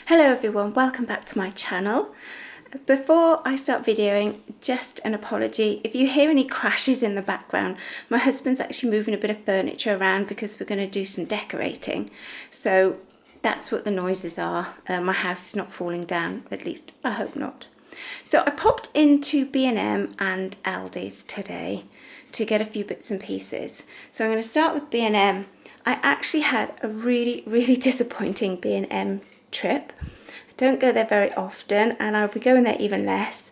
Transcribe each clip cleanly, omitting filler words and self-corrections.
Hello everyone, welcome back to my channel. Before I start videoing, just an apology. If you hear any crashes in the background, my husband's actually moving a bit of furniture around because we're going to do some decorating. So that's what the noises are. My house is not falling down, at least I hope not. So I popped into B&M and Aldi's today to get a few bits and pieces. So I'm going to start with B&M. I actually had a really disappointing B&M trip. I don't go there very often and I'll be going there even less.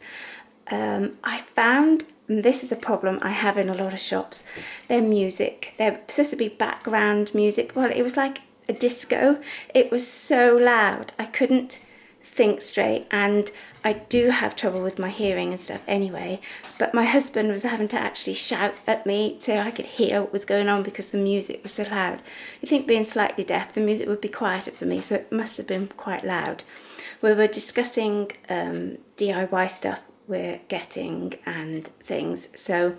I found, and this is a problem I have in a lot of shops, their music. They're supposed to be background music. Well, it was like a disco. It was so loud. I couldn't think straight, and I do have trouble with my hearing and stuff anyway, but my husband was having to actually shout at me so I could hear what was going on because the music was so loud. You think being slightly deaf, the music would be quieter for me, so it must have been quite loud. We were discussing DIY stuff we're getting and things, so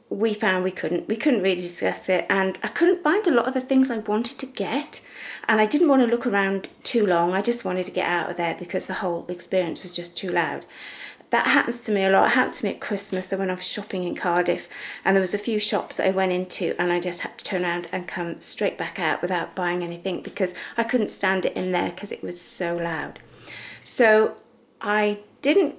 we found we couldn't really discuss it, and I couldn't find a lot of the things I wanted to get, and I didn't want to look around too long. I just wanted to get out of there because the whole experience was just too loud. That happens to me a lot. It happened to me at Christmas. I went off shopping in Cardiff and there was a few shops I went into and I just had to turn around and come straight back out without buying anything because I couldn't stand it in there because it was so loud. So I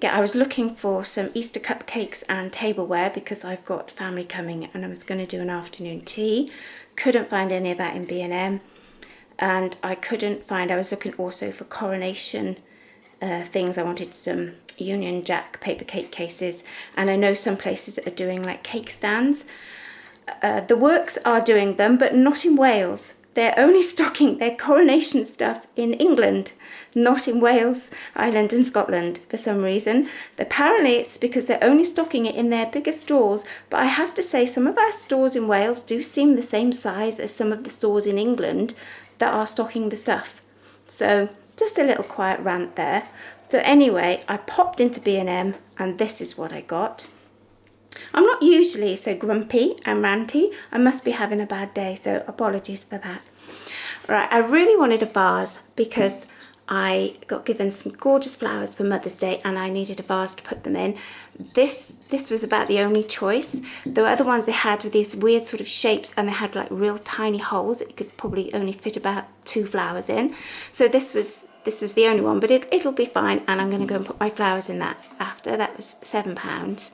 was looking for some Easter cupcakes and tableware because I've got family coming and I was going to do an afternoon tea. Couldn't find any of that in B&M, and I was looking also for coronation things. I wanted some Union Jack paper cake cases, and I know some places are doing like cake stands. The works are doing them, but not in Wales. They're only stocking their coronation stuff in England, not in Wales, Ireland and Scotland for some reason. Apparently it's because they're only stocking it in their bigger stores, but I have to say some of our stores in Wales do seem the same size as some of the stores in England that are stocking the stuff. So just a little quiet rant there. So anyway, I popped into B&M and this is what I got. I'm not usually so grumpy and ranty. I must be having a bad day, so apologies for that. Right, I really wanted a vase because I got given some gorgeous flowers for Mother's Day and I needed a vase to put them in. This was about the only choice. The other ones they had were these weird sort of shapes and they had like real tiny holes that you could probably only fit about 2 flowers in. So this was the only one, but it'll be fine, and I'm going to go and put my flowers in that after. That was £7,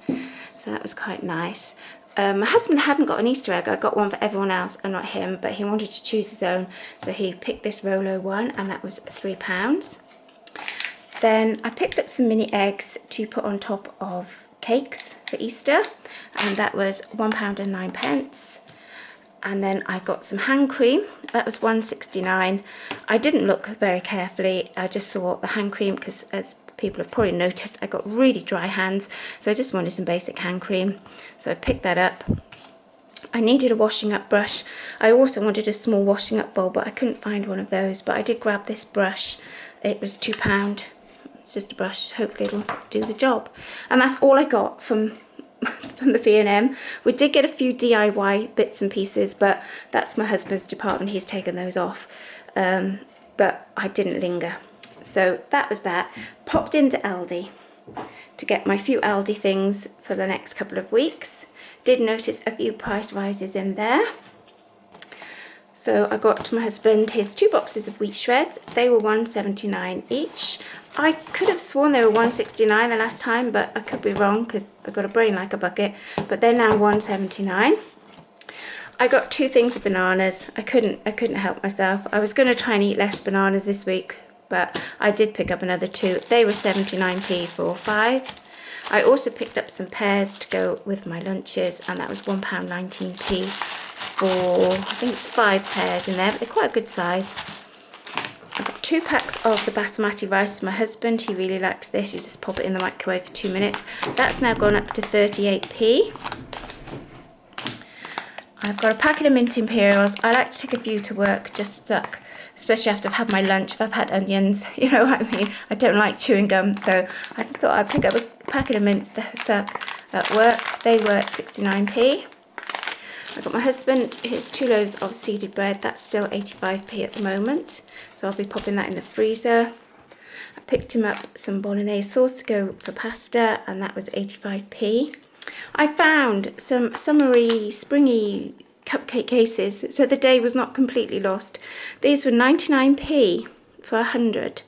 so that was quite nice. My husband hadn't got an Easter egg. I got one for everyone else and not him, but he wanted to choose his own, so he picked this Rolo one, and that was £3. Then I picked up some mini eggs to put on top of cakes for Easter, and that was £1.09. And then I got some hand cream. That was £1.69. I didn't look very carefully. I just saw the hand cream because, as people have probably noticed, I got really dry hands. So I just wanted some basic hand cream. So I picked that up. I needed a washing up brush. I also wanted a small washing up bowl, but I couldn't find one of those. But I did grab this brush. It was £2. It's just a brush. Hopefully it'll do the job. And that's all I got from the B&M. We did get a few DIY bits and pieces, but that's my husband's department. He's taken those off, but I didn't linger. So that was that. Popped into Aldi to get my few Aldi things for the next couple of weeks. Did notice a few price rises in there. So I got my husband his 2 boxes of wheat shreds. They were £1.79 each. I could have sworn they were £1.69 the last time, but I could be wrong because I've got a brain like a bucket. But they're now £1.79. I got 2 things of bananas. I couldn't help myself. I was going to try and eat less bananas this week, but I did pick up another 2. They were 79p for 5. I also picked up some pears to go with my lunches, and that was £1.19p for, I think it's 5 pears in there, but they're quite a good size. I got 2 packs of the basmati rice for my husband. He really likes this. You just pop it in the microwave for 2 minutes. That's now gone up to 38p. I've got a packet of mint imperials. I like to take a few to work, just stuck, especially after I've had my lunch. If I've had onions, you know what I mean. I don't like chewing gum, so I just thought I'd pick up a packet of mints to suck at work. They were 69p. I got my husband his 2 loaves of seeded bread. That's still 85p at the moment, so I'll be popping that in the freezer. I picked him up some bolognese sauce to go for pasta, and that was 85p. I found some summery, springy cupcake cases, so the day was not completely lost. These were 99p for 100,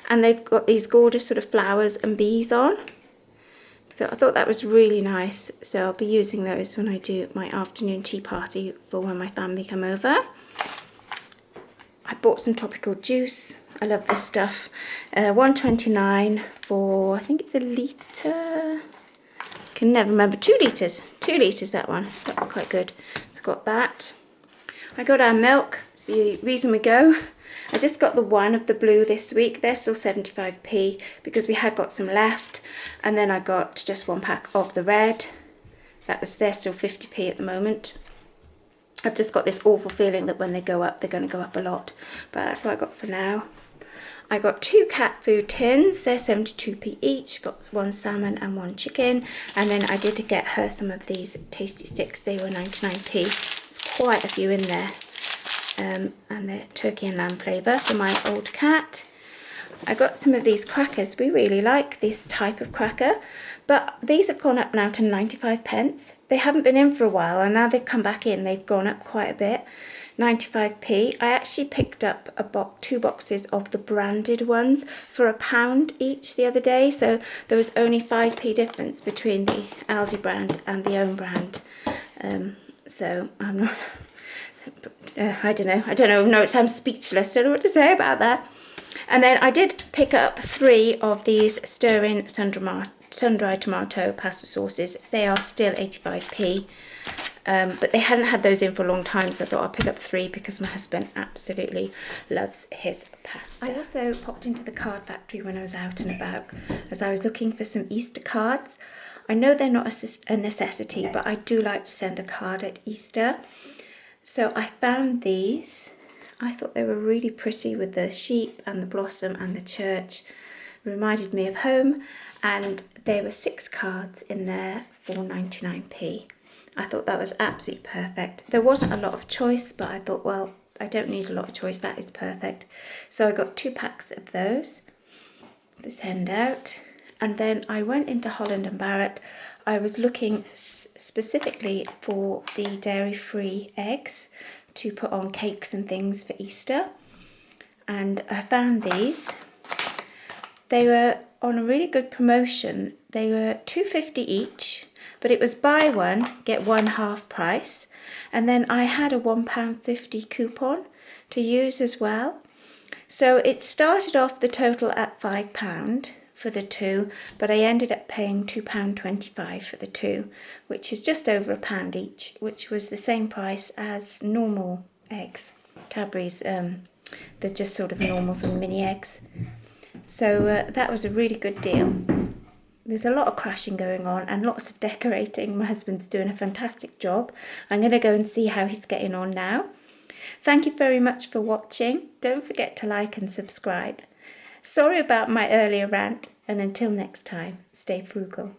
and they've got these gorgeous sort of flowers and bees on. So I thought that was really nice. So I'll be using those when I do my afternoon tea party for when my family come over. I bought some tropical juice. I love this stuff. 1.29 for, I think it's a litre. Can never remember. 2 litres. 2 litres, that one. That's quite good. So got that. I got our milk. It's the reason we go. I just got the one of the blue this week. They're still 75p because we had got some left. And then I got just 1 pack of the red. They're still 50p at the moment. I've just got this awful feeling that when they go up, they're going to go up a lot. But that's what I got for now. I got 2 cat food tins. They're 72p each. Got 1 salmon and 1 chicken. And then I did get her some of these tasty sticks. They were 99p. There's quite a few in there. And they're turkey and lamb flavour for my old cat. I got some of these crackers. We really like this type of cracker, but these have gone up now to 95p. They haven't been in for a while, and now they've come back in. They've gone up quite a bit. 95p. I actually picked up 2 boxes of the branded ones for £1 each the other day, so there was only 5p difference between the Aldi brand and the own brand. So I'm not... I don't know. No, I'm speechless. Don't know what to say about that. And then I did pick up 3 of these stir-in sun-dried tomato pasta sauces. They are still 85p, but they hadn't had those in for a long time, so I thought I'll pick up 3 because my husband absolutely loves his pasta. I also popped into the card factory when I was out and about, as I was looking for some Easter cards. I know they're not a necessity, but I do like to send a card at Easter. So I found these. I thought they were really pretty with the sheep and the blossom and the church. Reminded me of home, and there were 6 cards in there for 99p. I thought that was absolutely perfect. There wasn't a lot of choice, but I thought, well, I don't need a lot of choice. That is perfect. So I got 2 packs of those to send out. And then I went into Holland and Barrett. I was looking specifically for the dairy-free eggs to put on cakes and things for Easter. And I found these. They were on a really good promotion. They were £2.50 each, but it was buy one, get one half price. And then I had a £1.50 coupon to use as well. So it started off the total at £5 for the 2, but I ended up paying £2.25 for the 2, which is just over £1 each, which was the same price as normal eggs. Cadbury's, they're just sort of normal sort of mini eggs. So that was a really good deal. There's a lot of crashing going on and lots of decorating. My husband's doing a fantastic job. I'm going to go and see how he's getting on now. Thank you very much for watching. Don't forget to like and subscribe. Sorry about my earlier rant, and until next time, stay frugal.